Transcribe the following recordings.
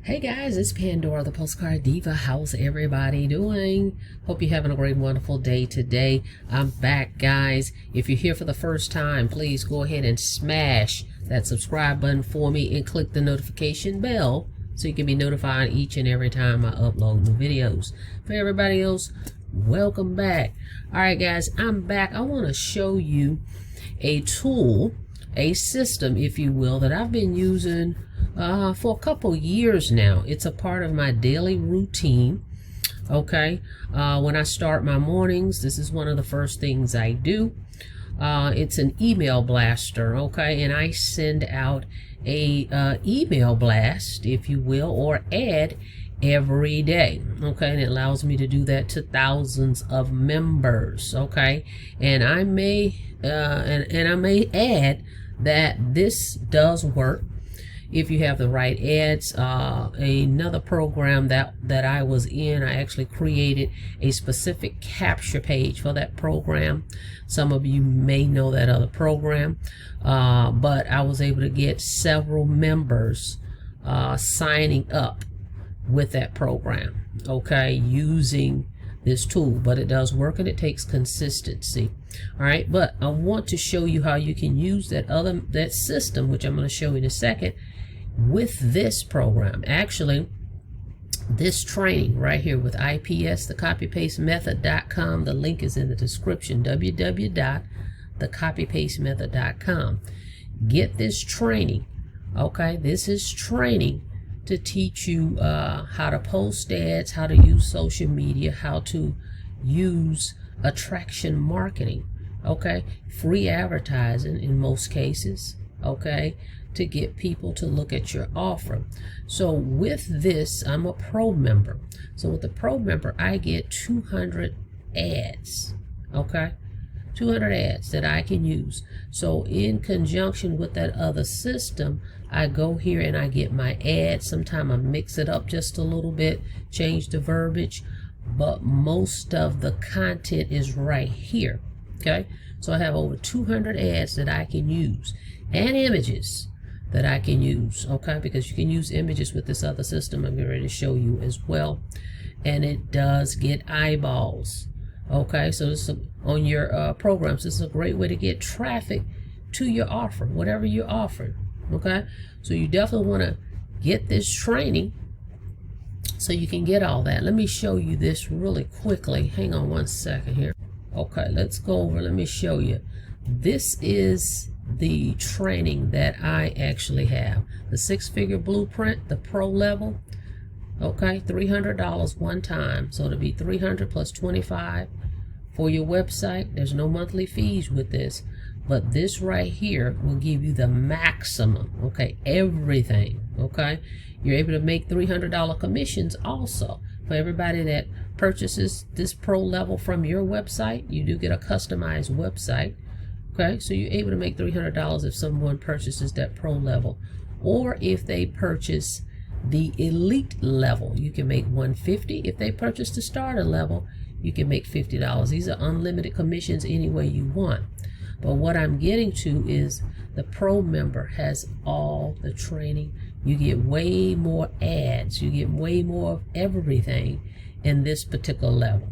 Hey guys, it's Pandora, the Postcard Diva. How's everybody doing? Hope you're having a great, wonderful day today. I'm back, guys. If you're here for the first time, please go ahead and smash that subscribe button for me and click the notification bell so you can be notified each and every time I upload new videos. For everybody else, welcome back. Alright guys, I'm back. I want to show you a tool, a system, if you will, that I've been using for a couple years now. It's a part of my daily routine. Okay, when I start my mornings, this is one of the first things I do. It's an email blaster, okay, and I send out a email blast, if you will, or ad every day. Okay, and it allows me to do that to thousands of members. Okay, and I may I may add that this does work if you have the right ads. Another program that I was in, I actually created a specific capture page for that program. Some of you may know that other program, but I was able to get several members signing up with that program, okay, using this tool. But it does work and it takes consistency. All right, but I want to show you how you can use that system, which I'm going to show you in a second, with this program. Actually, this training right here with IPS, thecopypastemethod.com. The link is in the description, www.thecopypastemethod.com. Get this training. Okay, this is training to teach you how to post ads, how to use social media, how to use attraction marketing, okay, free advertising in most cases, okay, to get people to look at your offer. So with this, I'm a pro member. So with the pro member, I get 200 ads, okay, 200 ads that I can use. So in conjunction with that other system, I go here and I get my ads. Sometimes I mix it up just a little bit, change the verbiage, but most of the content is right here. Okay, so I have over 200 ads that I can use, and images that I can use, okay, because you can use images with this other system I'm ready to show you as well. And it does get eyeballs, okay. So this is on your programs. This is a great way to get traffic to your offer, whatever you're offering, okay. So you definitely want to get this training so you can get all that. Let me show you this really quickly. Hang on one second here. Okay, let's go over. Let me show you. This is the training that I actually have. The 6-figure blueprint, the pro level. Okay, $300 one time. So it'll be $300 plus $25 for your website. There's no monthly fees with this. But this right here will give you the maximum, okay, everything, okay? You're able to make $300 commissions also. For everybody that purchases this pro level from your website, you do get a customized website, okay? So you're able to make $300 if someone purchases that pro level. Or if they purchase the elite level, you can make $150. If they purchase the starter level, you can make $50. These are unlimited commissions any way you want. But what I'm getting to is the pro member has all the training. You get way more ads. You get way more of everything in this particular level.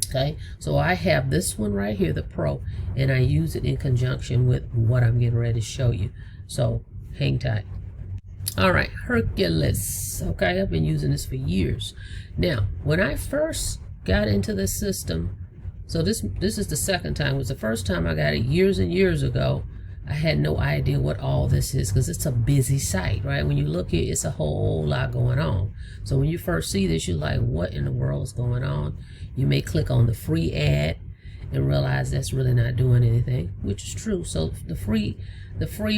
Okay, so I have this one right here, the pro, and I use it in conjunction with what I'm getting ready to show you. So hang tight. All right, Herculist. Okay, I've been using this for years. Now, when I first got into the system, so this is the second time. It was the first time I got it years and years ago. I had no idea what all this is because it's a busy site, right? When you look here, it's a whole lot going on. So when you first see this, you're like, what in the world is going on? You may click on the free ad and realize that's really not doing anything, which is true. So the free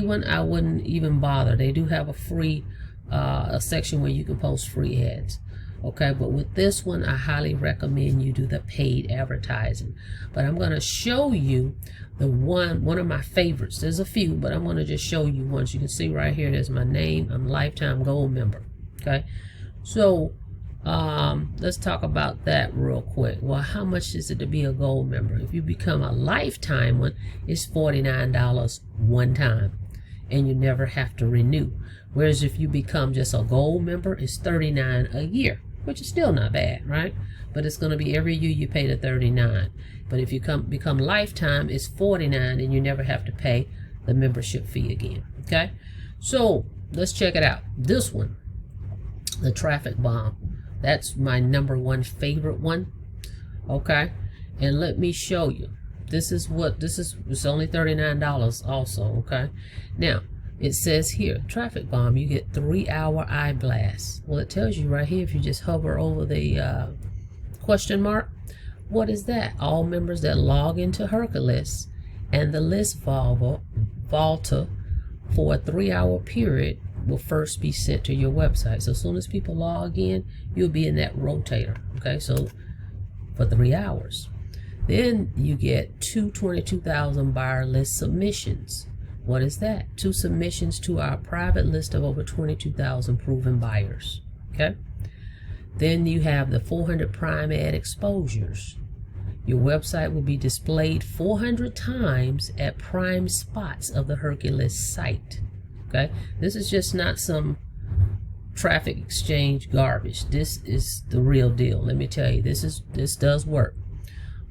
one, I wouldn't even bother. They do have a free a section where you can post free ads. Okay, but with this one, I highly recommend you do the paid advertising. But I'm going to show you the one of my favorites. There's a few, but I'm going to just show you one. So you can see right here, there's my name. I'm a lifetime gold member. Okay, so let's talk about that real quick. Well, how much is it to be a gold member? If you become a lifetime one, it's $49 one time. and you never have to renew. Whereas if you become just a gold member, it's $39 a year, which is still not bad, right? But it's going to be every year you pay the $39. But if you become lifetime, it's $49, and you never have to pay the membership fee again. Okay, so let's check it out. This one, the traffic bomb, that's my #1 favorite one. Okay, and let me show you. It's only $39 also. Okay, now it says here, traffic bomb, you get 3-hour eye blast. Well, it tells you right here, if you just hover over the question mark, what is that? All members that log into Herculist and the list vaulter for a 3-hour period will first be sent to your website. So as soon as people log in, you'll be in that rotator. Okay, so for 3 hours. Then you get 22,000 buyer list submissions. What is that? 2 submissions to our private list of over 22,000 proven buyers. Okay. Then you have the 400 prime ad exposures. Your website will be displayed 400 times at prime spots of the Herculist site. Okay, this is just not some traffic exchange garbage. This is the real deal. Let me tell you, this does work.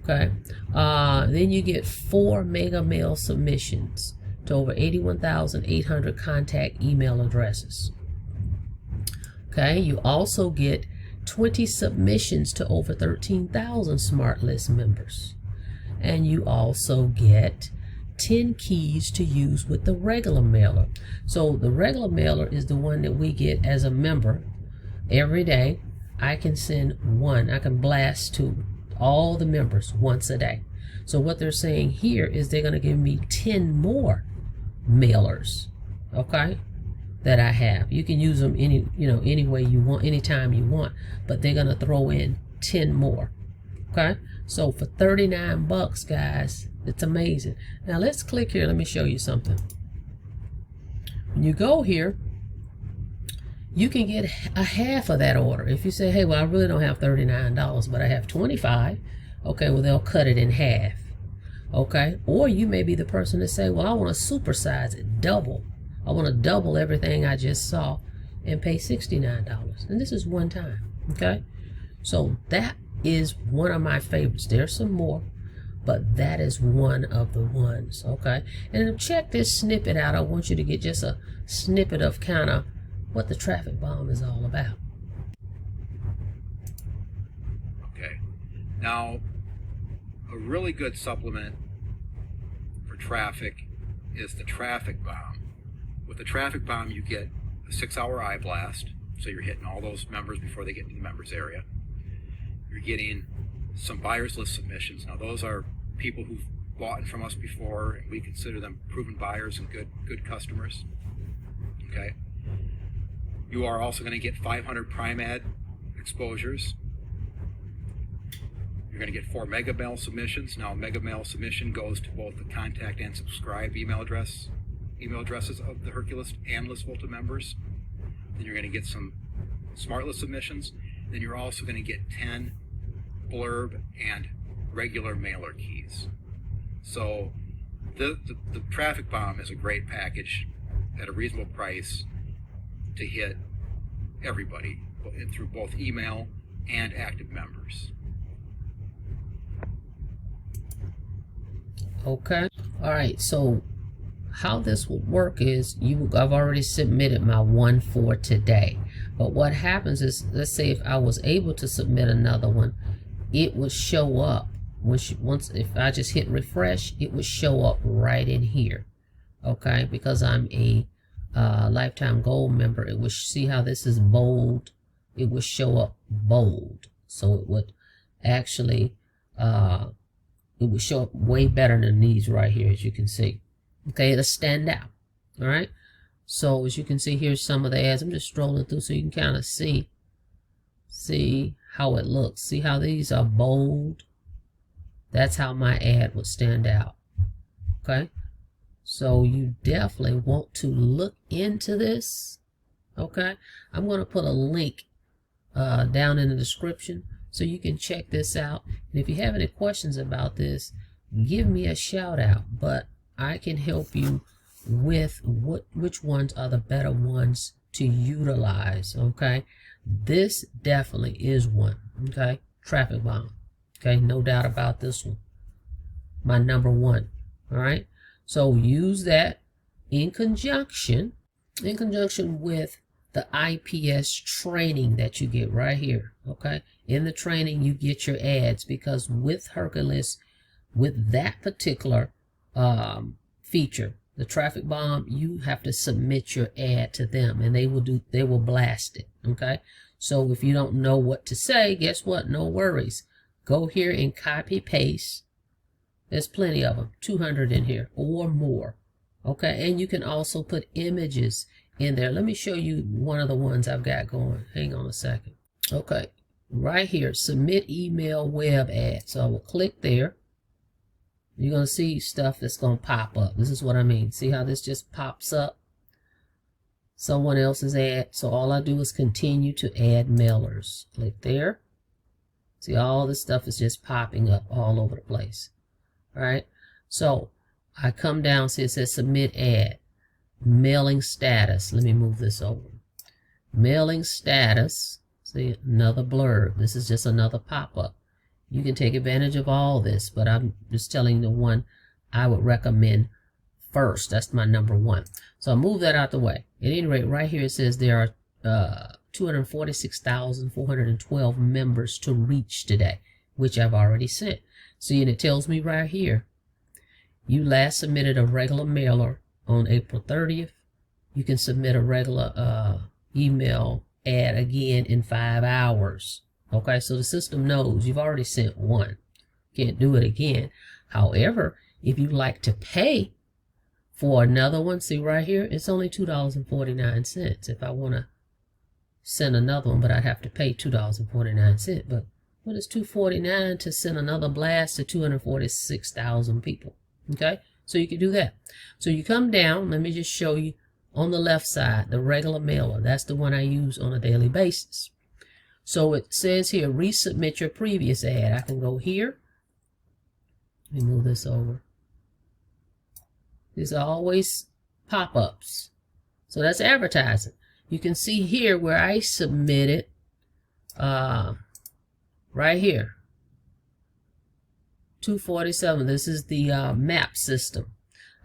Okay, then you get 4 mega mail submissions to over 81,800 contact email addresses. Okay, you also get 20 submissions to over 13,000 smart list members, and you also get 10 keys to use with the regular mailer. So the regular mailer is the one that we get as a member every day. I can send one, I can blast to all the members once a day. So what they're saying here is they're going to give me 10 more mailers, okay, that I have. You can use them any way you want, anytime you want, but they're going to throw in 10 more. Okay, so for $39, guys, it's amazing. Now let's click here. Let me show you something. When you go here, you can get a half of that order. If you say, hey, well, I really don't have $39, but I have 25. Okay, well, they'll cut it in half. Okay, or you may be the person that say, well, I want to supersize it, double. I want to double everything I just saw and pay $69. And this is one time. Okay, so that is one of my favorites. There's some more, but that is one of the ones. Okay, and check this snippet out. I want you to get just a snippet of kind of what the traffic bomb is all about. Okay, now a really good supplement for traffic is the traffic bomb. With the traffic bomb, you get a 6-hour eye blast, so you're hitting all those members before they get into the members area. You're getting some buyers list submissions. Now those are people who've bought from us before, and we consider them proven buyers and good customers. Okay. You are also going to get 500 prime ad exposures. You're going to get 4 mega mail submissions. Now, a mega mail submission goes to both the contact and subscribe email addresses of the Herculist and List Volta members. Then you're going to get some smart list submissions. Then you're also going to get 10 blurb and regular mailer keys. So the traffic bomb is a great package at a reasonable price to hit everybody through both email and active members. Okay, all right, so how this will work is I've already submitted my one for today, but what happens is, let's say if I was able to submit another one, it would show up if I just hit refresh, it would show up right in here. Okay, because I'm a lifetime gold member, it would see how this is bold. It would show up bold, so it would actually it would show up way better than these right here, as you can see. Okay, it'll stand out. All right, so as you can see, here's some of the ads. I'm just scrolling through so you can kind of see how it looks. See how these are bold? That's how my ad would stand out. Okay, so you definitely want to look into this. Okay, I'm going to put a link down in the description so you can check this out. And if you have any questions about this, give me a shout out. But I can help you with which ones are the better ones to utilize. Okay, this definitely is one. Okay, traffic bomb. Okay, no doubt about this one. My number one. All right, so use that in conjunction with the IPS training that you get right here. Okay, in the training you get your ads, because with Herculist, with that particular feature, the traffic bomb, you have to submit your ad to them, and they will blast it. Okay, so if you don't know what to say, guess what? No worries. Go here and copy paste. There's plenty of them, 200 in here or more. Okay, and you can also put images in there. Let me show you one of the ones I've got going. Hang on a second. Okay, right here, submit email web ad. So I will click there. You're going to see stuff that's going to pop up. This is what I mean. See how this just pops up? Someone else's ad. So all I do is continue to add mailers. Click there. See, all this stuff is just popping up all over the place. All right. So I come down, see it says submit ad. Mailing status. Let me move this over. Mailing status. See, another blurb. This is just another pop-up. You can take advantage of all this, but I'm just telling you the one I would recommend first. That's my number one. So I'll move that out the way. At any rate, right here it says there are 246,412 members to reach today, which I've already sent. See, and it tells me right here, you last submitted a regular mailer on April 30th. You can submit a regular email ad again in 5 hours. Okay, so the system knows you've already sent one. Can't do it again. However, if you like to pay for another one, see right here, it's only $2.49. If I want to send another one, but I'd have to pay $2.49. But what is $2.49 to send another blast to 246,000 people? Okay, so you can do that. So you come down, let me just show you on the left side, the regular mailer. That's the one I use on a daily basis. So it says here, resubmit your previous ad. I can go here. Let me move this over. These are always pop-ups. So that's advertising. You can see here where I submitted, right here, 247. This is the map system.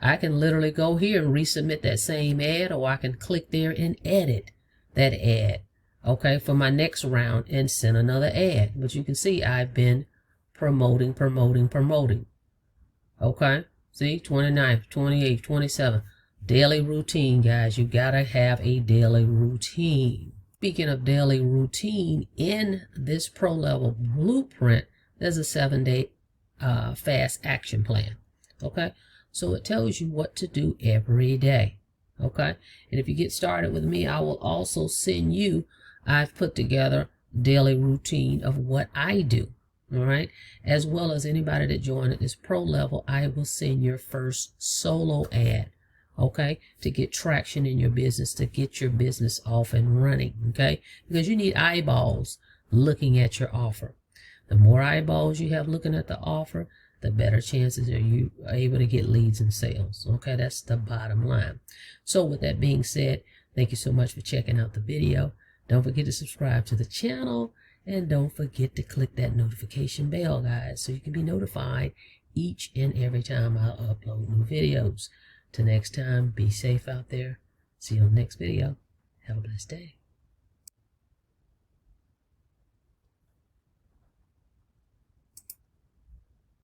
I can literally go here and resubmit that same ad, or I can click there and edit that ad. Okay, for my next round and send another ad. But you can see I've been promoting. Okay, see, 29th, 28th, 27th. Daily routine, guys. You gotta have a daily routine. Speaking of daily routine, in this pro level blueprint, there's a 7-day fast action plan. Okay, so it tells you what to do every day. Okay, and if you get started with me, I will also send you, I've put together daily routine of what I do, all right? As well as anybody that joined at this pro level, I will send your first solo ad, okay? To get traction in your business, to get your business off and running, okay? Because you need eyeballs looking at your offer. The more eyeballs you have looking at the offer, the better chances are you are able to get leads and sales, okay? That's the bottom line. So with that being said, thank you so much for checking out the video. Don't forget to subscribe to the channel, and don't forget to click that notification bell, guys, so you can be notified each and every time I upload new videos. Till next time, be safe out there. See you on the next video. Have a blessed day.